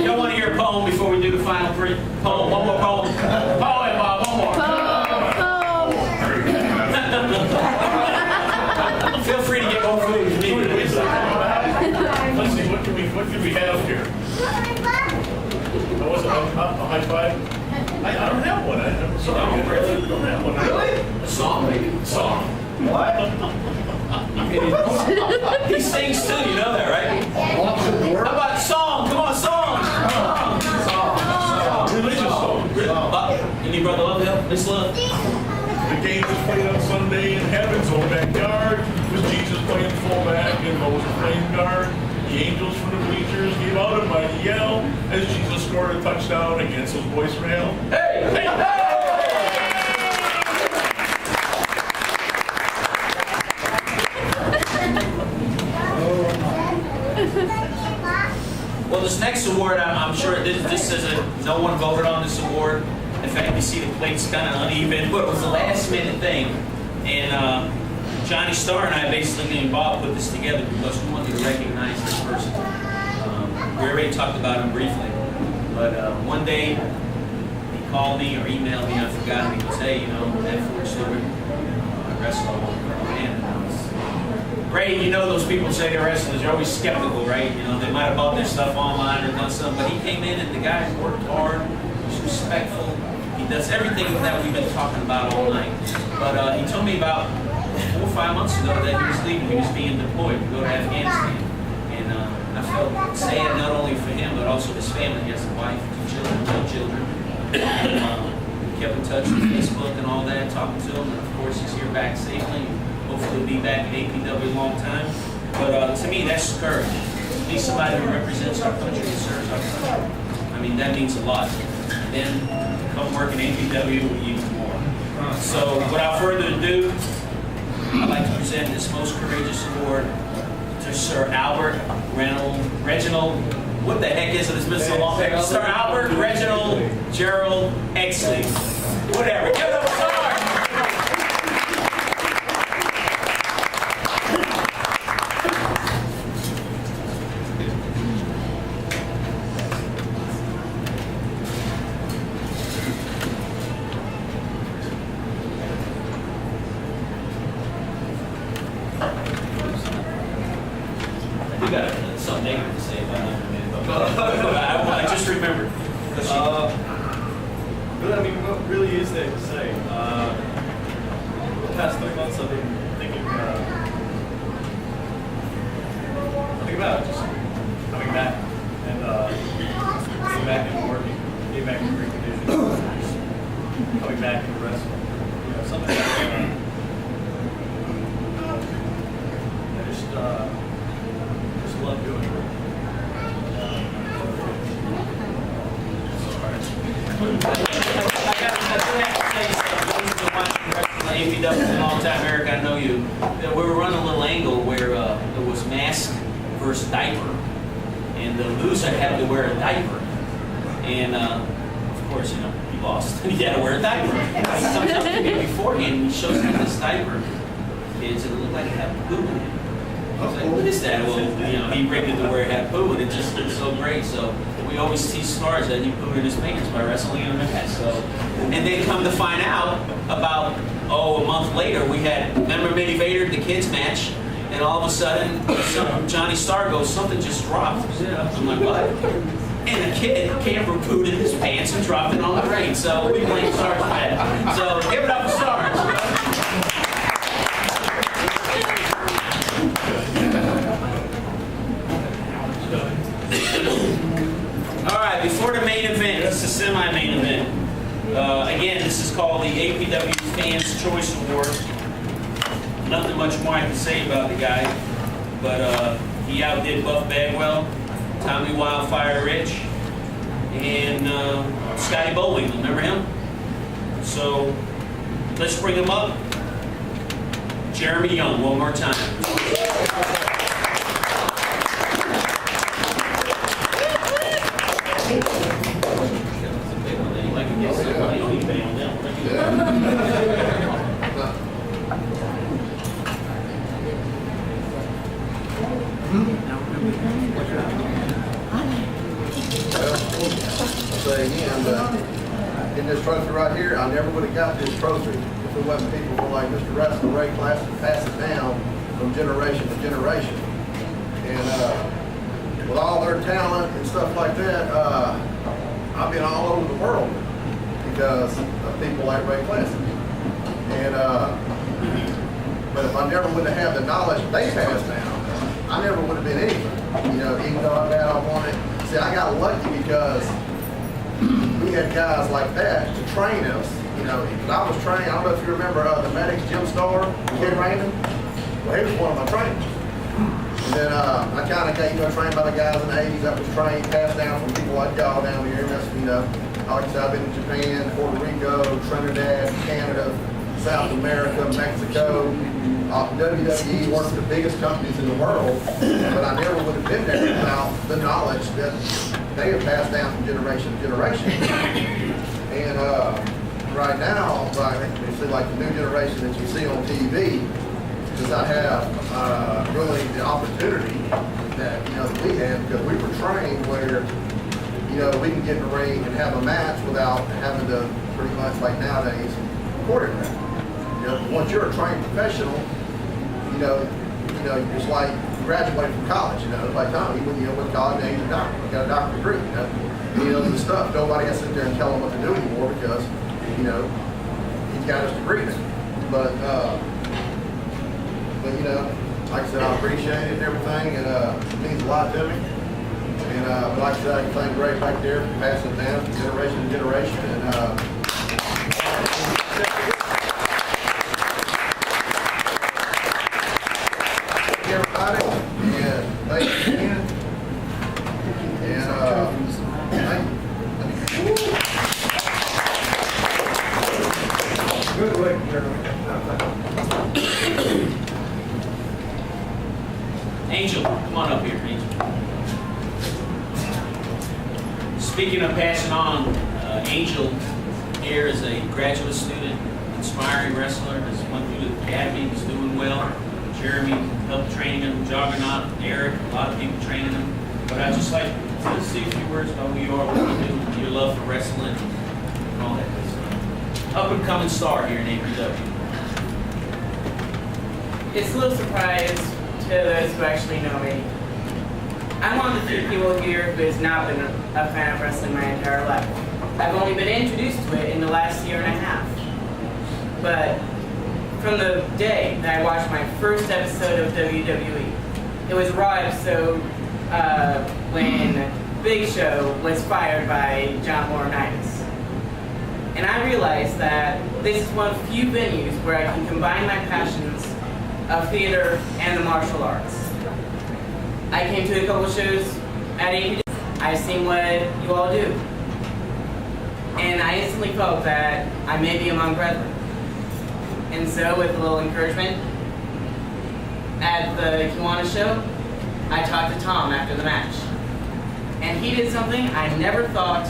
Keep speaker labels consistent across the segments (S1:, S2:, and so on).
S1: Y'all want to hear a poem before we do the final poem? One more poem. Poem, Bob, one more. Feel free to get more food if you need it.
S2: Let's see, what can we have here? What was it, a high five? I don't have one. I'm sorry. I don't have one.
S1: Really? A song, maybe?
S2: Song.
S1: What? He sings too, you know that, right? How about song? Come on, song!
S2: Song. Religious song.
S1: Any brother love him? Miss Love?
S2: The game was played on Sunday in heaven's own backyard. Was Jesus playing fullback and Moses playing guard? The angels from the bleachers gave out a mighty yell as Jesus scored a touchdown against his boys from hell.
S1: Hey! Hey! Hey! Well, this next award, I'm sure this is no one voted on this award. In fact, you see the plate's kind of uneven, but it was a last-minute thing. And Johnny Starr and I basically, and Bob, put this together because we wanted to recognize this person. We already talked about him briefly, but one day he called me or emailed me, I forgot, and he goes, hey, you know, at Fort Stewart, I wrestle on man. Great, you know those people say they're wrestlers, you're always skeptical, right? You know, they might have bought their stuff online or done something, but he came in and the guy worked hard, he's respectful, he does everything that we've been talking about all night. But he told me about 4 or 5 months ago that he was leaving, he was being deployed to go to Afghanistan. And I felt sad not only for him, but also his family. He has a wife, 2 children, no children. We kept in touch with Facebook and all that, talking to him, and of course he's here back safely. Hopefully he'll be back at APW a long time. But to me, that's courage. To be somebody who represents our country and serves our country. I mean, that means a lot. And then come work in APW even more. So without further ado, I'd like to present this most courageous award to Sir Albert Reginald. What the heck is it? It's been so long. Sir Albert Reginald Gerald Exley. Whatever. Give it up, sir. You got something negative to say about him. I just remembered.
S3: Really, I mean, what really is there to say? The past 3 months I've been thinking about just coming back and getting back into working, getting back into reconditioning, coming back into wrestling. You know, something that I just love doing it.
S1: I got to say something. Those who've been watching wrestling APW for a long time, Eric, I know you. We were running a little angle where it was mask versus diaper, and the loser had to wear a diaper. And of course, you know, he lost. He had to wear a diaper. He comes up to me beforehand and he shows me this diaper. Kids, it looked like it had poo in it. I was like, what is that? Well, you know, he rigged it to where it had poo, and it just looked so great. So we always tease stars that he pooed in his pants by wrestling in a match. So, and then come to find out about, a month later, we had, remember Mitty Vader, the kids match, and all of a sudden, Johnny Starr goes, something just dropped. I'm like, what? And a kid, camper pooed in his pants and dropped it on the ring. So we blame Stars for that. So give it up for Stars. All right, before the main event, this is a semi-main event. Again, this is called the APW Fans Choice Award. Nothing much more I can say about the guy, but he outdid Buff Bagwell, Tommy Wildfire Rich, and Scotty Bowling. Remember him? So let's bring him up. Jeremy Young, one more time.
S4: Well, I'll say again, but in this trophy right here, I never would have got this trophy if it wasn't people like Mr. Russell, Ray Class, to pass it down from generation to generation. And with all their talent and stuff like that, I've been all over the world because of people like Ray Classic. And but if I never would have had the knowledge they passed down, I never would have been anything. You know, even though I wanted. See, I got lucky because we had guys like that to train us. You know, because I was trained. I don't know if you remember the medics, Jim Starr, Ken Raymond. Well, he was one of my trainers. And then I kind of got trained by the guys in the 80s that was trained, passed down from people like y'all down here. And that's, you know, like I said, I've been in Japan, Puerto Rico, Trinidad, Canada, South America, Mexico. WWE, one of the biggest companies in the world, but I never would have been there without the knowledge that they have passed down from generation to generation. And right now, it's like the new generation that you see on TV, because I have really the opportunity that that we had, because we were trained where we can get in the ring and have a match without having to pretty much like nowadays choreograph. Once you're a trained professional, you're just like graduated from college, like Tommy, when you went to college and he's a doctor, you got a doctorate degree, he knows the stuff. Nobody has to sit there and tell him what to do anymore because, he's got his degree now. But like I said, I appreciate it and everything, and it means a lot to me. And like I said, I can thank Ray back there for passing it down from generation to generation. And everybody, and thank you again. And thank you.
S5: Good work,
S1: Angel, come on up here, Angel. Speaking of passing on, Angel here is a graduate student, inspiring wrestler, has went through the academy, he's doing well. Jeremy helped training him, Juggernaut, Eric, a lot of people training him. But I'd just like to say a few words about who you are, what you do, your love for wrestling, and all that good stuff. Up and coming star here in APW.
S6: It's a little surprise to those who actually know me. I'm one of the few people here who has not been a fan of wrestling my entire life. I've only been introduced to it in the last year and a half. But from the day that I watched my first episode of WWE, it was Raw episode when Big Show was fired by John Laurinaitis. And I realized that this is one of the few venues where I can combine my passions of theater and the martial arts. I came to a couple shows at APW. I've seen what you all do. And I instantly felt that I may be among brethren. And so, with a little encouragement, at the Kiwanis show, I talked to Tom after the match. And he did something I never thought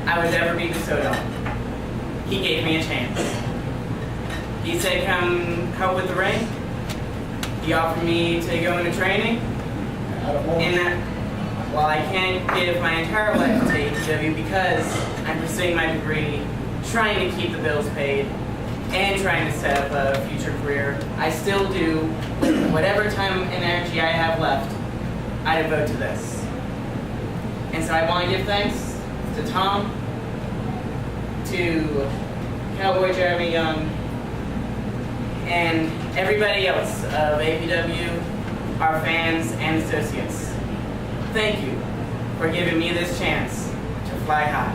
S6: I would ever be bestowed on. He gave me a chance. He said, come help with the ring. He offered me to go into training. And that, while I can't give my entire life to APW because I'm pursuing my degree, trying to keep the bills paid, and trying to set up a future career, I still do, whatever time and energy I have left, I devote to this. And so I want to give thanks to Tom, to Cowboy Jeremy Young, and everybody else of APW, our fans and associates. Thank you for giving me this chance to fly high.